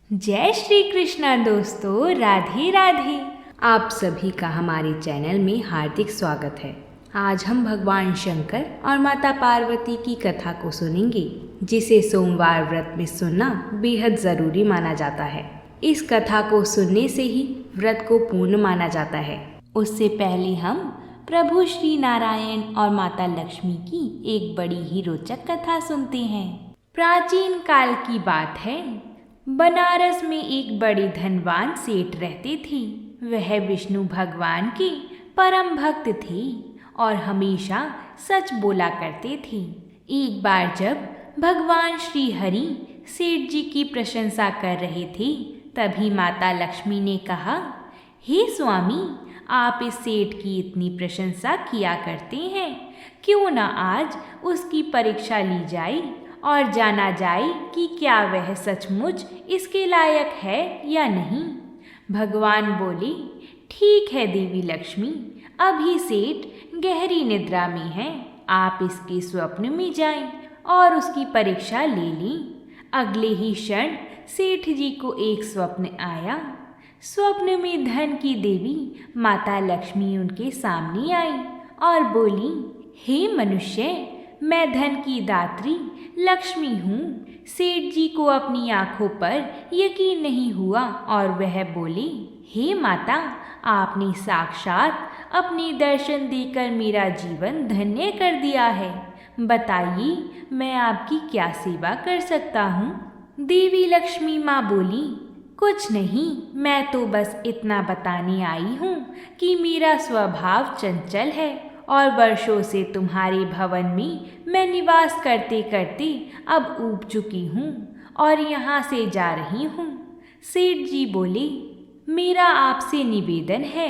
जय श्री कृष्णा दोस्तों, राधे राधे। आप सभी का हमारे चैनल में हार्दिक स्वागत है। आज हम भगवान शंकर और माता पार्वती की कथा को सुनेंगे, जिसे सोमवार व्रत में सुनना बेहद ज़रूरी माना जाता है। इस कथा को सुनने से ही व्रत को पूर्ण माना जाता है। उससे पहले हम प्रभु श्री नारायण और माता लक्ष्मी की एक बड़ी ही रोचक कथा सुनते हैं। प्राचीन काल की बात है। बनारस में एक बड़े धनवान सेठ रहते थे। वह विष्णु भगवान के परम भक्त थे और हमेशा सच बोला करते थे। एक बार जब भगवान श्री हरि सेठ जी की प्रशंसा कर रहे थे, तभी माता लक्ष्मी ने कहा, हे स्वामी, आप इस सेठ की इतनी प्रशंसा किया करते हैं, क्यों न आज उसकी परीक्षा ली जाए और जाना जाए कि क्या वह सचमुच इसके लायक है या नहीं। भगवान बोले, ठीक है देवी लक्ष्मी, अभी सेठ गहरी निद्रा में है, आप इसके स्वप्न में जाएं और उसकी परीक्षा ले लें। अगले ही क्षण सेठ जी को एक स्वप्न आया। स्वप्न में धन की देवी माता लक्ष्मी उनके सामने आई और बोली, हे मनुष्य, मैं धन की दात्री लक्ष्मी हूँ। सेठ जी को अपनी आंखों पर यकीन नहीं हुआ और वह बोली, हे माता, आपने साक्षात अपने दर्शन देकर मेरा जीवन धन्य कर दिया है। बताइए, मैं आपकी क्या सेवा कर सकता हूँ। देवी लक्ष्मी माँ बोली, कुछ नहीं, मैं तो बस इतना बताने आई हूँ कि मेरा स्वभाव चंचल है और वर्षों से तुम्हारे भवन में मैं निवास करते करते अब ऊब चुकी हूँ और यहाँ से जा रही हूँ। सेठ जी बोले, मेरा आपसे निवेदन है,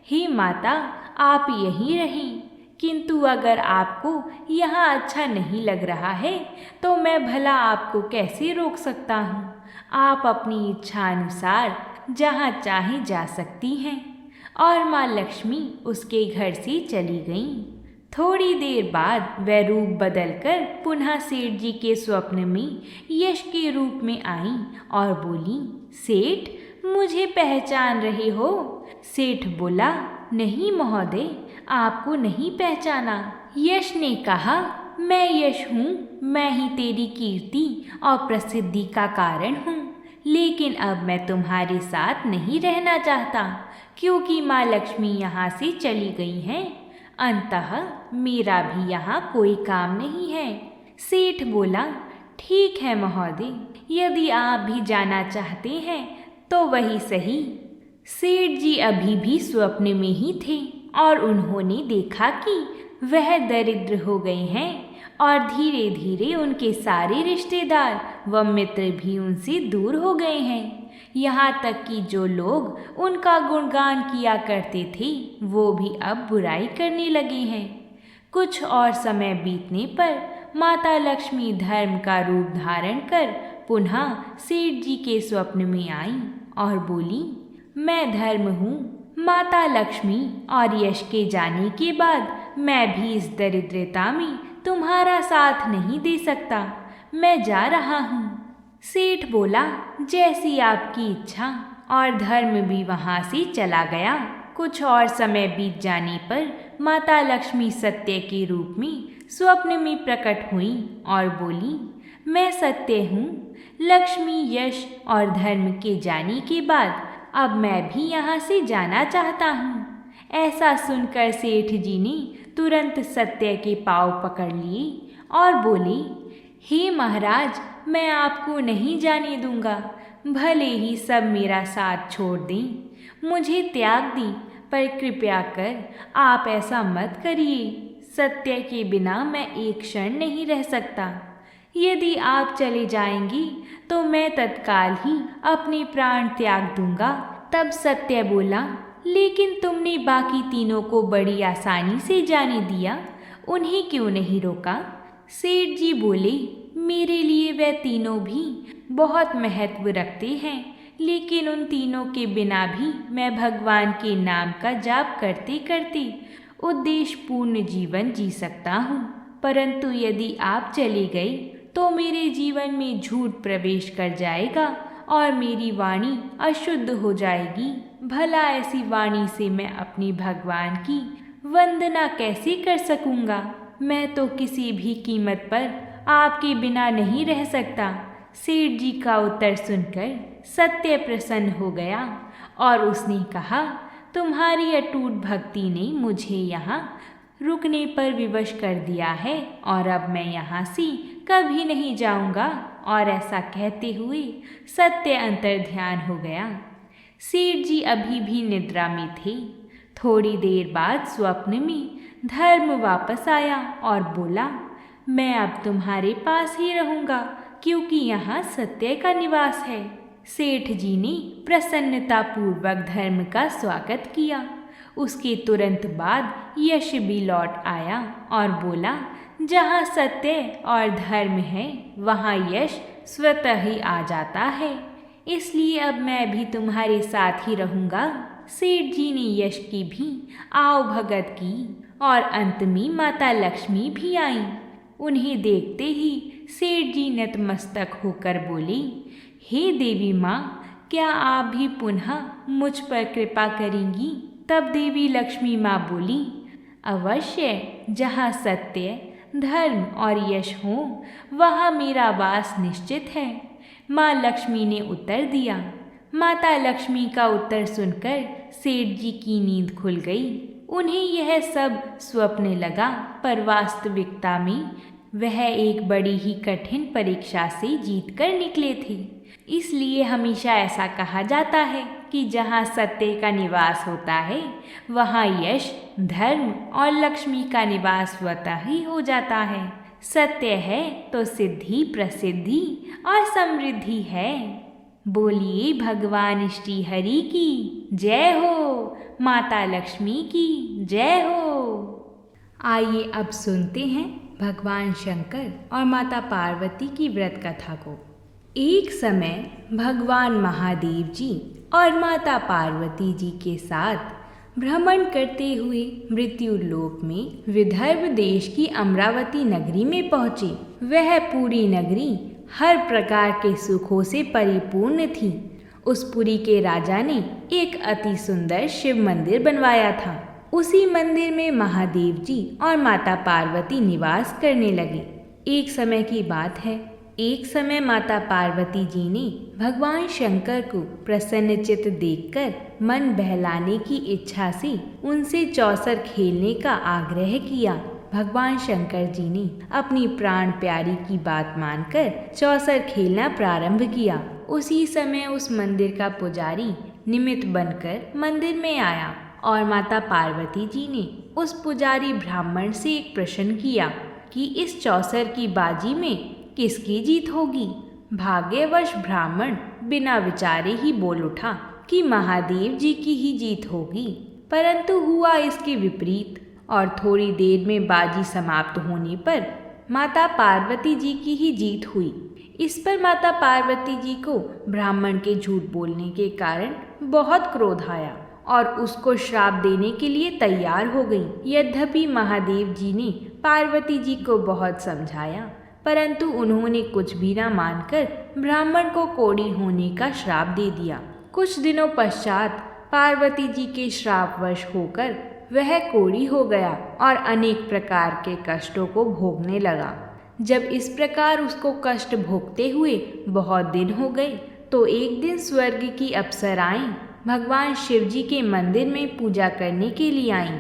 हे माता, आप यहीं रहें, किंतु अगर आपको यहाँ अच्छा नहीं लग रहा है तो मैं भला आपको कैसे रोक सकता हूँ। आप अपनी इच्छा अनुसार जहाँ चाहे जा सकती हैं। और माँ लक्ष्मी उसके घर से चली गईं। थोड़ी देर बाद वह रूप बदलकर पुनः सेठ जी के स्वप्न में यश के रूप में आई और बोली, सेठ, मुझे पहचान रहे हो। सेठ बोला, नहीं महोदय, आपको नहीं पहचाना। यश ने कहा, मैं यश हूँ, मैं ही तेरी कीर्ति और प्रसिद्धि का कारण हूँ, लेकिन अब मैं तुम्हारे साथ नहीं रहना चाहता, क्योंकि माँ लक्ष्मी यहाँ से चली गई हैं। अंततः मेरा भी यहाँ कोई काम नहीं है। सेठ बोला, ठीक है महोदय, यदि आप भी जाना चाहते हैं तो वही सही। सेठ जी अभी भी स्वप्न में ही थे और उन्होंने देखा कि वह दरिद्र हो गए हैं और धीरे धीरे उनके सारे रिश्तेदार व मित्र भी उनसे दूर हो गए हैं। यहाँ तक कि जो लोग उनका गुणगान किया करते थे वो भी अब बुराई करने लगे हैं। कुछ और समय बीतने पर माता लक्ष्मी धर्म का रूप धारण कर पुनः सेठ जी के स्वप्न में आई और बोली, मैं धर्म हूँ माता लक्ष्मी, और यश के जाने के बाद मैं भी इस दरिद्रता में तुम्हारा साथ नहीं दे सकता, मैं जा रहा हूँ। सेठ बोला, जैसी आपकी इच्छा, और धर्म भी वहाँ से चला गया। कुछ और समय बीत जाने पर माता लक्ष्मी सत्य के रूप में स्वप्न में प्रकट हुई और बोली, मैं सत्य हूँ। लक्ष्मी, यश और धर्म के जाने के बाद अब मैं भी यहाँ से जाना चाहता हूँ। ऐसा सुनकर सेठ जी ने तुरंत सत्य के पाँव पकड़ लिए और बोले, हे महाराज, मैं आपको नहीं जाने दूंगा, भले ही सब मेरा साथ छोड़ दें, मुझे त्याग दें, पर कृपया कर आप ऐसा मत करिए। सत्य के बिना मैं एक क्षण नहीं रह सकता। यदि आप चले जाएंगी तो मैं तत्काल ही अपने प्राण त्याग दूंगा। तब सत्य बोला, लेकिन तुमने बाकी तीनों को बड़ी आसानी से जाने दिया, उन्हें क्यों नहीं रोका। सेठ जी बोले, मेरे लिए वे तीनों भी बहुत महत्व रखते हैं, लेकिन उन तीनों के बिना भी मैं भगवान के नाम का जाप करते करते उद्देश्यपूर्ण जीवन जी सकता हूँ। परंतु यदि आप चले गए तो मेरे जीवन में झूठ प्रवेश कर जाएगा और मेरी वाणी अशुद्ध हो जाएगी। भला ऐसी वाणी से मैं अपने भगवान की वंदना कैसे कर सकूंगा? मैं तो किसी भी कीमत पर आपके बिना नहीं रह सकता। सेठ जी का उत्तर सुनकर सत्य प्रसन्न हो गया और उसने कहा, तुम्हारी अटूट भक्ति ने मुझे यहाँ रुकने पर विवश कर दिया है और अब मैं यहाँ से कभी नहीं जाऊँगा। और ऐसा कहते हुए सत्य अंतर्ध्यान हो गया। सेठ जी अभी भी निद्रा में थे। थोड़ी देर बाद स्वप्न में धर्म वापस आया और बोला, मैं अब तुम्हारे पास ही रहूँगा क्योंकि यहाँ सत्य का निवास है। सेठ जी ने प्रसन्नतापूर्वक धर्म का स्वागत किया। उसके तुरंत बाद यश भी लौट आया और बोला, जहाँ सत्य और धर्म है वहाँ यश स्वतः ही आ जाता है, इसलिए अब मैं भी तुम्हारे साथ ही रहूँगा। सेठ जी ने यश की भी आओ भगत की और अंत में माता लक्ष्मी भी आईं। उन्हें देखते ही सेठ जी नतमस्तक होकर बोली, हे देवी माँ, क्या आप भी पुनः मुझ पर कृपा करेंगी? तब देवी लक्ष्मी माँ बोली, अवश्य, जहाँ सत्य, धर्म और यश हो वहाँ मेरा वास निश्चित है। माँ लक्ष्मी ने उत्तर दिया। माता लक्ष्मी का उत्तर सुनकर सेठ जी की नींद खुल गई। उन्हें यह सब स्वप्न लगा, पर वास्तविकता में वह एक बड़ी ही कठिन परीक्षा से जीतकर निकले थे। इसलिए हमेशा ऐसा कहा जाता है कि जहाँ सत्य का निवास होता है वहाँ यश, धर्म और लक्ष्मी का निवास स्वतः ही हो जाता है। सत्य है तो सिद्धि, प्रसिद्धि और समृद्धि है। बोलिए भगवान श्री हरि की जय हो, माता लक्ष्मी की जय हो। आइए अब सुनते हैं भगवान शंकर और माता पार्वती की व्रत कथा को। एक समय भगवान महादेव जी और माता पार्वती जी के साथ भ्रमण करते हुए मृत्युलोक में विदर्भ देश की अमरावती नगरी में पहुँचे। वह पूरी नगरी हर प्रकार के सुखों से परिपूर्ण थी। उस पुरी के राजा ने एक अति सुंदर शिव मंदिर बनवाया था। उसी मंदिर में महादेव जी और माता पार्वती निवास करने लगे। एक समय की बात है, एक समय माता पार्वती जी ने भगवान शंकर को प्रसन्नचित्त देखकर मन बहलाने की इच्छा से उनसे चौसर खेलने का आग्रह किया। भगवान शंकर जी ने अपनी प्राण प्यारी की बात मानकर चौसर खेलना प्रारंभ किया। उसी समय उस मंदिर का पुजारी निमित्त बनकर मंदिर में आया और माता पार्वती जी ने उस पुजारी ब्राह्मण से एक प्रश्न किया कि इस चौसर की बाजी में किसकी जीत होगी। भाग्यवश ब्राह्मण बिना विचारे ही बोल उठा कि महादेव जी की ही जीत होगी, परंतु हुआ इसके विपरीत और थोड़ी देर में बाजी समाप्त होने पर माता पार्वती जी की ही जीत हुई। इस पर माता पार्वती जी को ब्राह्मण के झूठ बोलने के कारण बहुत क्रोध आया और उसको श्राप देने के लिए तैयार हो गई। यद्यपि महादेव जी ने पार्वती जी को बहुत समझाया, परंतु उन्होंने कुछ भी न मानकर ब्राह्मण को कोढ़ी होने का श्राप दे दिया। कुछ दिनों पश्चात पार्वती जी के श्रापवश होकर वह कोढ़ी हो गया और अनेक प्रकार के कष्टों को भोगने लगा। जब इस प्रकार उसको कष्ट भोगते हुए बहुत दिन हो गए तो एक दिन स्वर्ग की अप्सराएं भगवान शिव जी के मंदिर में पूजा करने के लिए आईं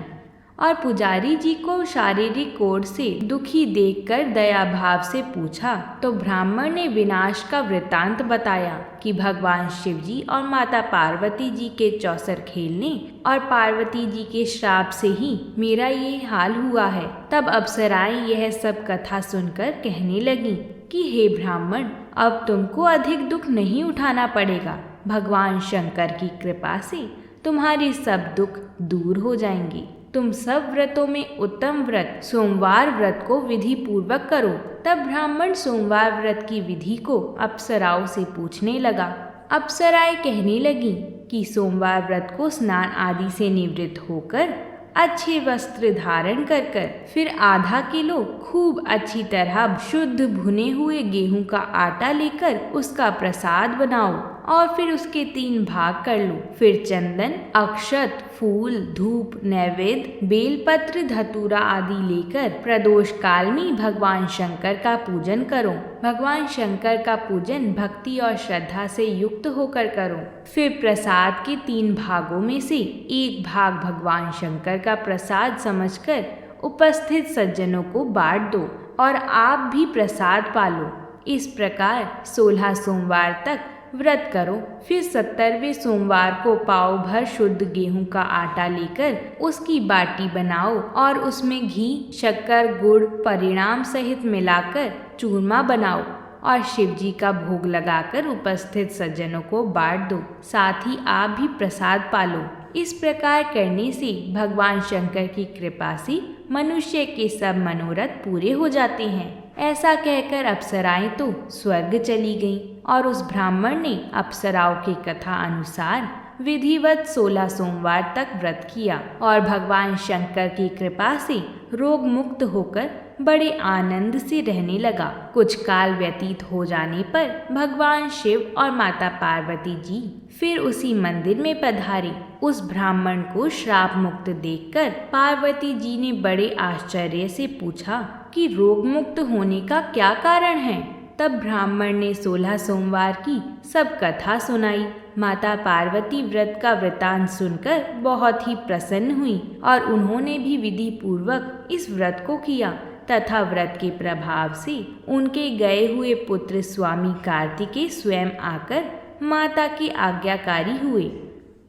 और पुजारी जी को शारीरिक कोढ़ से दुखी देखकर दया भाव से पूछा तो ब्राह्मण ने विनाश का वृत्तांत बताया कि भगवान शिव जी और माता पार्वती जी के चौसर खेलने और पार्वती जी के श्राप से ही मेरा ये हाल हुआ है। तब अप्सराएं यह सब कथा सुनकर कहने लगी कि हे ब्राह्मण, अब तुमको अधिक दुख नहीं उठाना पड़ेगा। भगवान शंकर की कृपा से तुम्हारे सब दुख दूर हो जाएंगे। तुम सब व्रतों में उत्तम व्रत सोमवार व्रत को विधि पूर्वक करो। तब ब्राह्मण सोमवार व्रत की विधि को अप्सराओं से पूछने लगा। अप्सराएं कहने लगी कि सोमवार व्रत को स्नान आदि से निवृत्त होकर अच्छे वस्त्र धारण कर फिर आधा किलो खूब अच्छी तरह शुद्ध भुने हुए गेहूं का आटा लेकर उसका प्रसाद बनाओ और फिर उसके 3 भाग कर लो। फिर चंदन, अक्षत, फूल, धूप, नैवेद्य, बेलपत्र, धतूरा आदि लेकर प्रदोष काल में भगवान शंकर का पूजन करो। भगवान शंकर का पूजन भक्ति और श्रद्धा से युक्त होकर करो। फिर प्रसाद के 3 भागों में से एक भाग भगवान शंकर का प्रसाद समझकर उपस्थित सज्जनों को बांट दो और आप भी प्रसाद पालो। इस प्रकार 16 सोमवार तक व्रत करो। फिर 17वें सोमवार को पाव भर शुद्ध गेहूं का आटा लेकर उसकी बाटी बनाओ और उसमें घी, शक्कर, गुड़ परिणाम सहित मिलाकर चूरमा बनाओ और शिव जी का भोग लगाकर उपस्थित सज्जनों को बांट दो। साथ ही आप भी प्रसाद पालो। इस प्रकार करने से भगवान शंकर की कृपा से मनुष्य के सब मनोरथ पूरे हो जाते हैं। ऐसा कहकर अप्सराएं तो स्वर्ग चली गईं और उस ब्राह्मण ने अप्सराओं की कथा अनुसार विधिवत 16 सोमवार तक व्रत किया और भगवान शंकर की कृपा से रोग मुक्त होकर बड़े आनंद से रहने लगा। कुछ काल व्यतीत हो जाने पर भगवान शिव और माता पार्वती जी फिर उसी मंदिर में पधारे। उस ब्राह्मण को श्राप मुक्त देखकर पार्वती जी ने बड़े आश्चर्य से पूछा कि रोग मुक्त होने का क्या कारण है। तब ब्राह्मण ने 16 सोमवार की सब कथा सुनाई। माता पार्वती व्रत का वृतांत सुनकर बहुत ही प्रसन्न हुई और उन्होंने भी विधि पूर्वक इस व्रत को किया तथा व्रत के प्रभाव से उनके गए हुए पुत्र स्वामी कार्तिकेय स्वयं आकर माता के आज्ञाकारी हुए।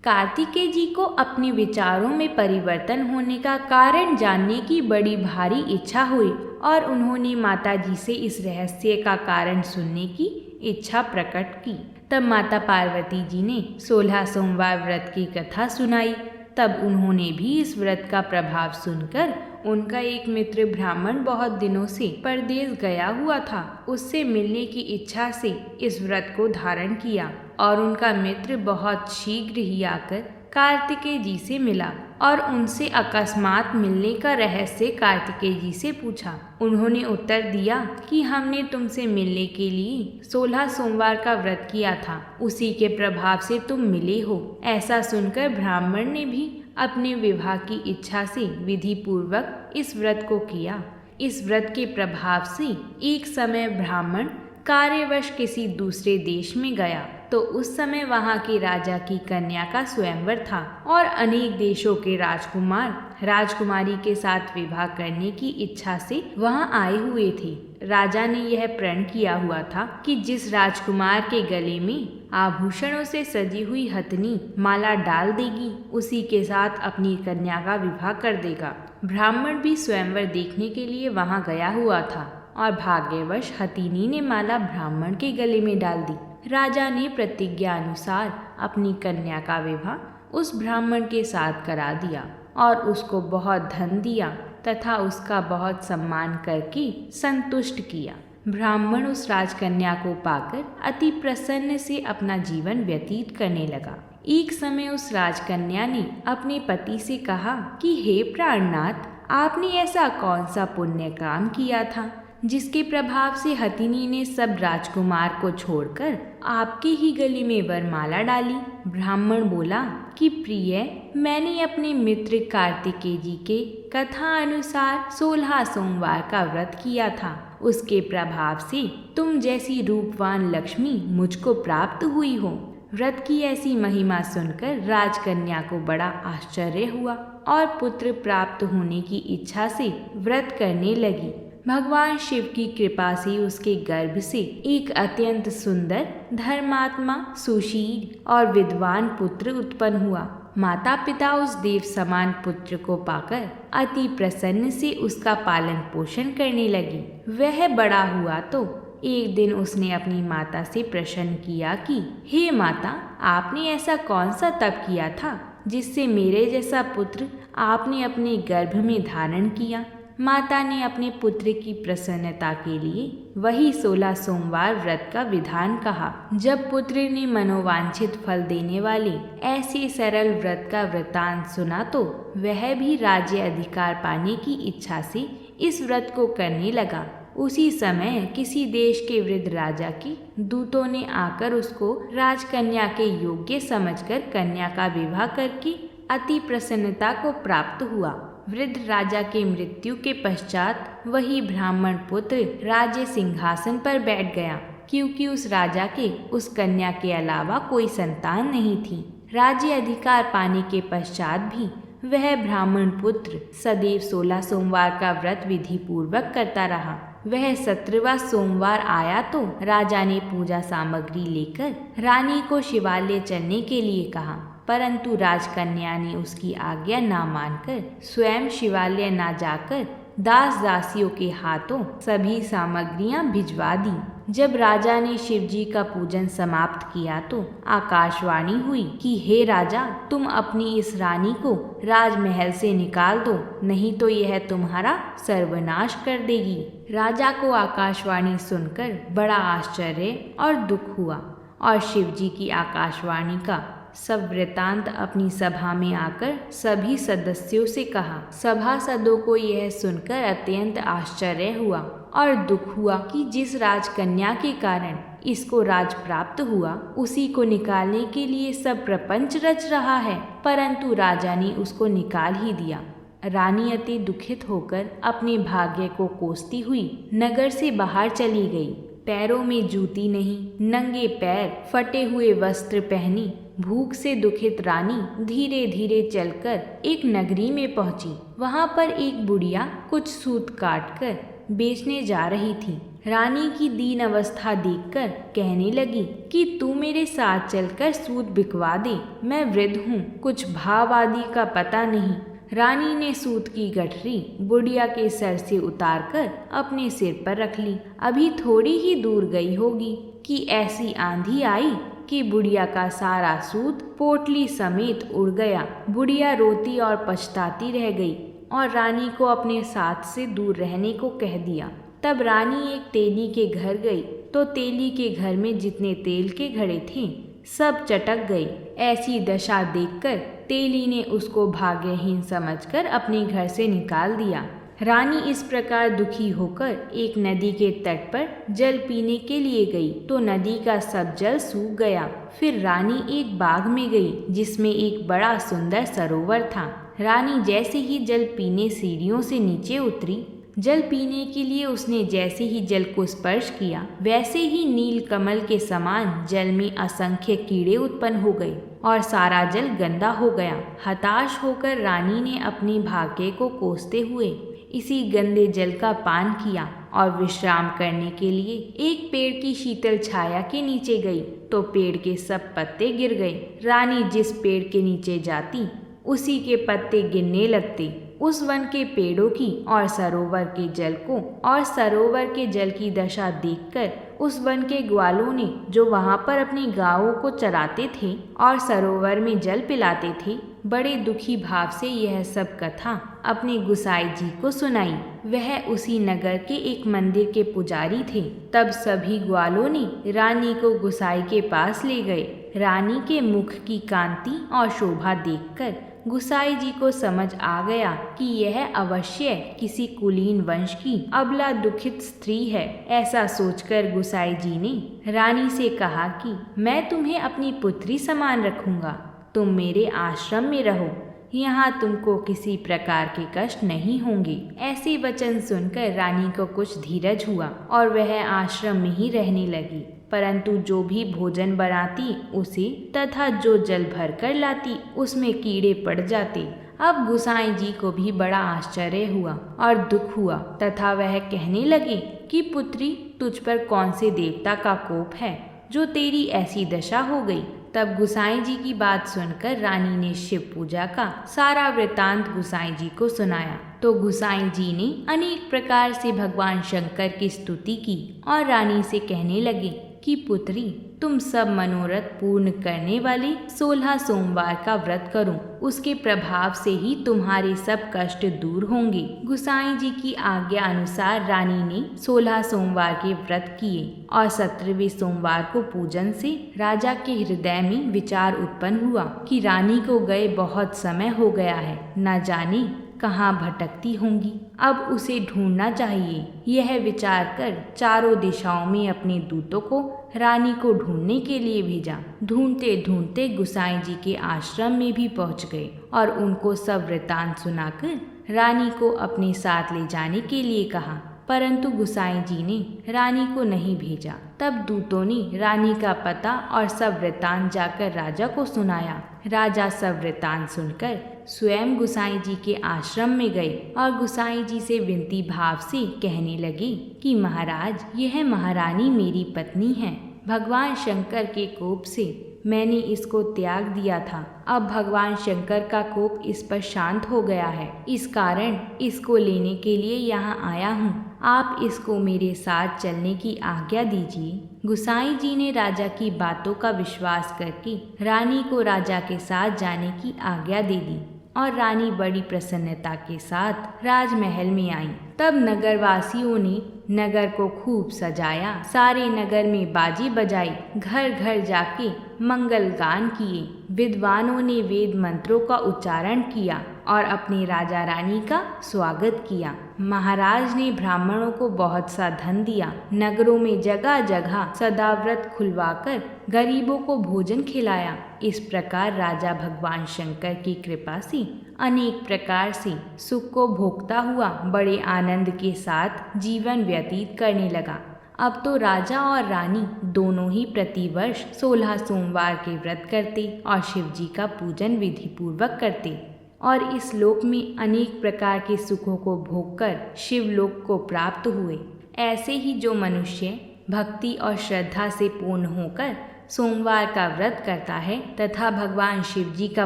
कार्तिकेय जी को अपने विचारों में परिवर्तन होने का कारण जानने की बड़ी भारी इच्छा हुई और उन्होंने माता जी से इस रहस्य का कारण सुनने की इच्छा प्रकट की। तब माता पार्वती जी ने 16 सोमवार व्रत की कथा सुनाई। तब उन्होंने भी इस व्रत का प्रभाव सुनकर उनका एक मित्र ब्राह्मण बहुत दिनों से परदेश गया हुआ था, उससे मिलने की इच्छा से इस व्रत को धारण किया और उनका मित्र बहुत शीघ्र ही आकर कार्तिकेय जी से मिला और उनसे अकस्मात मिलने का रहस्य कार्तिकेय जी से पूछा। उन्होंने उत्तर दिया कि हमने तुमसे मिलने के लिए 16 सोमवार का व्रत किया था, उसी के प्रभाव से तुम मिले हो। ऐसा सुनकर ब्राह्मण ने भी अपने विवाह की इच्छा से विधि पूर्वक इस व्रत को किया। इस व्रत के प्रभाव से एक समय ब्राह्मण कार्यवश किसी दूसरे देश में गया तो उस समय वहां के राजा की कन्या का स्वयंवर था और अनेक देशों के राजकुमार राजकुमारी के साथ विवाह करने की इच्छा से वहां आए हुए थे। राजा ने यह प्रण किया हुआ था कि जिस राजकुमार के गले में आभूषणों से सजी हुई हथनी माला डाल देगी उसी के साथ अपनी कन्या का विवाह कर देगा। ब्राह्मण भी स्वयंवर देखने के लिए वहां गया हुआ था और भाग्यवश हथिनी ने माला ब्राह्मण के गले में डाल दी। राजा ने प्रतिज्ञा अनुसार अपनी कन्या का विवाह उस ब्राह्मण के साथ करा दिया और उसको बहुत धन दिया तथा उसका बहुत सम्मान करके संतुष्ट किया। ब्राह्मण उस राजकन्या को पाकर अति प्रसन्न से अपना जीवन व्यतीत करने लगा। एक समय उस राजकन्या ने अपने पति से कहा कि हे प्राणनाथ, आपने ऐसा कौन सा पुण्य काम किया था जिसके प्रभाव से हथिनी ने सब राजकुमार को छोड़कर आपके ही गले में वरमाला डाली। ब्राह्मण बोला कि प्रिय, मैंने अपने मित्र कार्तिकेय जी के कथा अनुसार 16 सोमवार का व्रत किया था। उसके प्रभाव से तुम जैसी रूपवान लक्ष्मी मुझको प्राप्त हुई हो। व्रत की ऐसी महिमा सुनकर राजकन्या को बड़ा आश्चर्य हुआ और पुत्र प्राप्त होने की इच्छा से व्रत करने लगी। भगवान शिव की कृपा से उसके गर्भ से एक अत्यंत सुंदर, धर्मात्मा, सुशील और विद्वान पुत्र उत्पन्न हुआ। माता पिता उस देव समान पुत्र को पाकर अति प्रसन्न से उसका पालन पोषण करने लगी। वह बड़ा हुआ तो एक दिन उसने अपनी माता से प्रश्न किया कि हे माता, आपने ऐसा कौन सा तप किया था जिससे मेरे जैसा पुत्र आपने अपने गर्भ में धारण किया। माता ने अपने पुत्र की प्रसन्नता के लिए वही 16 सोमवार व्रत का विधान कहा। जब पुत्र ने मनोवांछित फल देने वाले ऐसे सरल व्रत का वृतांत सुना तो वह भी राज्य अधिकार पाने की इच्छा से इस व्रत को करने लगा। उसी समय किसी देश के वृद्ध राजा के दूतों ने आकर उसको राजकन्या के योग्य समझकर कन्या का विवाह करके अति प्रसन्नता को प्राप्त हुआ। वृद्ध राजा के मृत्यु के पश्चात वही ब्राह्मण पुत्र राज्य सिंहासन पर बैठ गया, क्योंकि उस राजा के उस कन्या के अलावा कोई संतान नहीं थी। राज्य अधिकार पाने के पश्चात भी वह ब्राह्मण पुत्र सदैव 16 सोमवार का व्रत विधि पूर्वक करता रहा। वह 17वां सोमवार आया तो राजा ने पूजा सामग्री लेकर रानी को शिवालय चलने के लिए कहा, परंतु राजकन्या ने उसकी आज्ञा ना मानकर स्वयं शिवालय ना जाकर दास दासियों के हाथों सभी सामग्रियां भिजवा दी। जब राजा ने शिव जी का पूजन समाप्त किया तो आकाशवाणी हुई कि हे राजा, तुम अपनी इस रानी को राजमहल से निकाल दो, नहीं तो यह तुम्हारा सर्वनाश कर देगी। राजा को आकाशवाणी सुनकर बड़ा आश्चर्य और दुख हुआ और शिव जी की आकाशवाणी का सब वृतांत अपनी सभा में आकर सभी सदस्यों से कहा। सभासदों को यह सुनकर अत्यंत आश्चर्य हुआ और दुख हुआ कि जिस राजकन्या के कारण इसको राज प्राप्त हुआ, उसी को निकालने के लिए सब प्रपंच रच रहा है, परंतु राजा ने उसको निकाल ही दिया। रानी अति दुखित होकर अपने भाग्य को कोसती हुई नगर से बाहर चली गई। पैरों में जूती नहीं, नंगे पैर, फटे हुए वस्त्र पहनी, भूख से दुखित रानी धीरे धीरे चलकर एक नगरी में पहुंची। वहां पर एक बुढ़िया कुछ सूत काटकर बेचने जा रही थी। रानी की दीन अवस्था देखकर कहने लगी कि तू मेरे साथ चलकर सूत बिकवा दे, मैं वृद्ध हूँ, कुछ भाव आदि का पता नहीं। रानी ने सूत की गठरी बुढ़िया के सर से उतारकर अपने सिर पर रख ली। अभी थोड़ी ही दूर गई होगी कि ऐसी आंधी आई कि बुढ़िया का सारा सूत पोटली समेत उड़ गया। बुढ़िया रोती और पछताती रह गई और रानी को अपने साथ से दूर रहने को कह दिया। तब रानी एक तेली के घर गई तो तेली के घर में जितने तेल के घड़े थे सब चटक गए। ऐसी दशा देखकर तेली ने उसको भाग्यहीन समझकर अपने घर से निकाल दिया। रानी इस प्रकार दुखी होकर एक नदी के तट पर जल पीने के लिए गई तो नदी का सब जल सूख गया। फिर रानी एक बाग में गई जिसमें एक बड़ा सुंदर सरोवर था। रानी जैसे ही जल पीने सीढ़ियों से नीचे उतरी, जल पीने के लिए उसने जैसे ही जल को स्पर्श किया, वैसे ही नील कमल के समान जल में असंख्य कीड़े उत्पन्न हो गए और सारा जल गंदा हो गया। हताश होकर रानी ने अपने भाग्य को कोसते हुए इसी गंदे जल का पान किया और विश्राम करने के लिए एक पेड़ की शीतल छाया के नीचे गई तो पेड़ के सब पत्ते गिर गए। रानी जिस पेड़ के नीचे जाती उसी के पत्ते गिरने लगते। उस वन के पेड़ों की और सरोवर के जल को और सरोवर के जल की दशा देखकर उस वन के ग्वालों ने, जो वहां पर अपनी गायों को चराते थे और सरोवर में जल पिलाते थे, बड़े दुखी भाव से यह सब कथा अपने गुसाई जी को सुनाई। वह उसी नगर के एक मंदिर के पुजारी थे। तब सभी ग्वालों ने रानी को गुसाई के पास ले गए। रानी के मुख की कांति और शोभा देखकर गुसाई जी को समझ आ गया कि यह अवश्य किसी कुलीन वंश की अबला दुखित स्त्री है। ऐसा सोचकर गुसाई जी ने रानी से कहा कि मैं तुम्हें अपनी पुत्री समान रखूंगा, तुम मेरे आश्रम में रहो, यहाँ तुमको किसी प्रकार के कष्ट नहीं होंगे। ऐसे वचन सुनकर रानी को कुछ धीरज हुआ और वह आश्रम में ही रहने लगी। परंतु जो भी भोजन बनाती उसे तथा जो जल भर कर लाती उसमें कीड़े पड़ जाते। अब गुसाई जी को भी बड़ा आश्चर्य हुआ और दुख हुआ तथा वह कहने लगे कि पुत्री, तुझ पर कौन से देवता का कोप है जो तेरी ऐसी दशा हो गई। तब गुसाई जी की बात सुनकर रानी ने शिव पूजा का सारा वृतांत गुसाई जी को सुनाया तो गुसाई जी ने अनेक प्रकार से भगवान शंकर की स्तुति की और रानी से कहने लगे कि पुत्री, तुम सब मनोरथ पूर्ण करने वाले 16 सोमवार का व्रत करो, उसके प्रभाव से ही तुम्हारे सब कष्ट दूर होंगे। गुसाई जी की आज्ञा अनुसार रानी ने 16 सोमवार के व्रत किए और 17वें सोमवार को पूजन से राजा के हृदय में विचार उत्पन्न हुआ कि रानी को गए बहुत समय हो गया है, न जाने कहाँ भटकती होंगी, अब उसे ढूंढना चाहिए। यह विचार कर चारों दिशाओं में अपने दूतों को रानी को ढूंढने के लिए भेजा। ढूंढते ढूंढते गुसाई जी के आश्रम में भी पहुंच गए और उनको सब वृतांत सुनाकर रानी को अपने साथ ले जाने के लिए कहा, परंतु गुसाई जी ने रानी को नहीं भेजा। तब दूतों ने रानी का पता और सब वृतांत जाकर राजा को सुनाया। राजा सब वृतांत सुनकर स्वयं गुसाई जी के आश्रम में गए और गुसाई जी से विनती भाव से कहने लगे कि महाराज, यह महारानी मेरी पत्नी है। भगवान शंकर के कोप से मैंने इसको त्याग दिया था। अब भगवान शंकर का कोप इस पर शांत हो गया है, इस कारण इसको लेने के लिए यहाँ आया हूँ। आप इसको मेरे साथ चलने की आज्ञा दीजिए। गुसाई जी ने राजा की बातों का विश्वास करके रानी को राजा के साथ जाने की आज्ञा दे दी और रानी बड़ी प्रसन्नता के साथ राजमहल में आई। तब नगरवासियों ने नगर को खूब सजाया, सारे नगर में बाजी बजाई, घर घर जाके मंगल गान किए। विद्वानों ने वेद मंत्रों का उच्चारण किया और अपने राजा रानी का स्वागत किया। महाराज ने ब्राह्मणों को बहुत सा धन दिया। नगरों में जगह जगह सदाव्रत खुलवाकर गरीबों को भोजन खिलाया। इस प्रकार राजा भगवान शंकर की कृपा से अनेक प्रकार से सुख को भोगता हुआ बड़े आनंद के साथ जीवन व्यतीत करने लगा। अब तो राजा और रानी दोनों ही प्रतिवर्ष 16 सोमवार के व्रत करते और शिव जी का पूजन विधि पूर्वक करते और इस लोक में अनेक प्रकार के सुखों को भोगकर शिवलोक को प्राप्त हुए। ऐसे ही जो मनुष्य भक्ति और श्रद्धा से पूर्ण होकर सोमवार का व्रत करता है तथा भगवान शिव जी का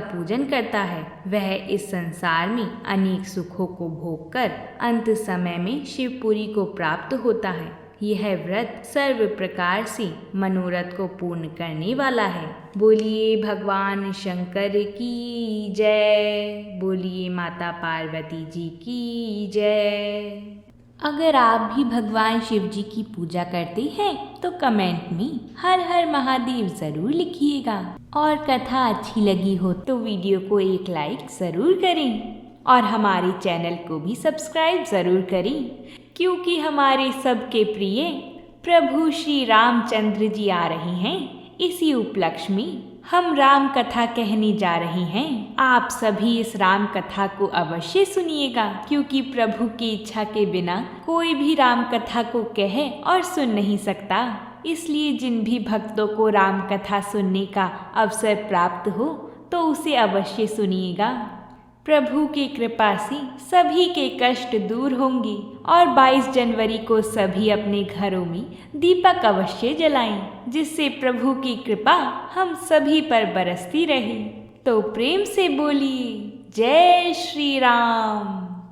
पूजन करता है, वह इस संसार में अनेक सुखों को भोगकर अंत समय में शिवपुरी को प्राप्त होता है। यह व्रत सर्व प्रकार से मनोरथ को पूर्ण करने वाला है। बोलिए भगवान शंकर की जय। बोलिए माता पार्वती जी की जय। अगर आप भी भगवान शिव जी की पूजा करते हैं तो कमेंट में हर हर महादेव जरूर लिखिएगा और कथा अच्छी लगी हो तो वीडियो को एक लाइक जरूर करें और हमारे चैनल को भी सब्सक्राइब जरूर करें, क्योंकि हमारे सबके प्रिय प्रभु श्री रामचंद्र जी आ रहे हैं। इसी उपलक्ष्य में हम राम कथा कहने जा रहे हैं। आप सभी इस राम कथा को अवश्य सुनिएगा, क्योंकि प्रभु की इच्छा के बिना कोई भी राम कथा को कहे और सुन नहीं सकता। इसलिए जिन भी भक्तों को राम कथा सुनने का अवसर प्राप्त हो तो उसे अवश्य सुनिएगा। प्रभु की कृपा से सभी के कष्ट दूर होंगे और 22 जनवरी को सभी अपने घरों में दीपक अवश्य जलाएं, जिससे प्रभु की कृपा हम सभी पर बरसती रहे। तो प्रेम से बोलिए जय श्री राम।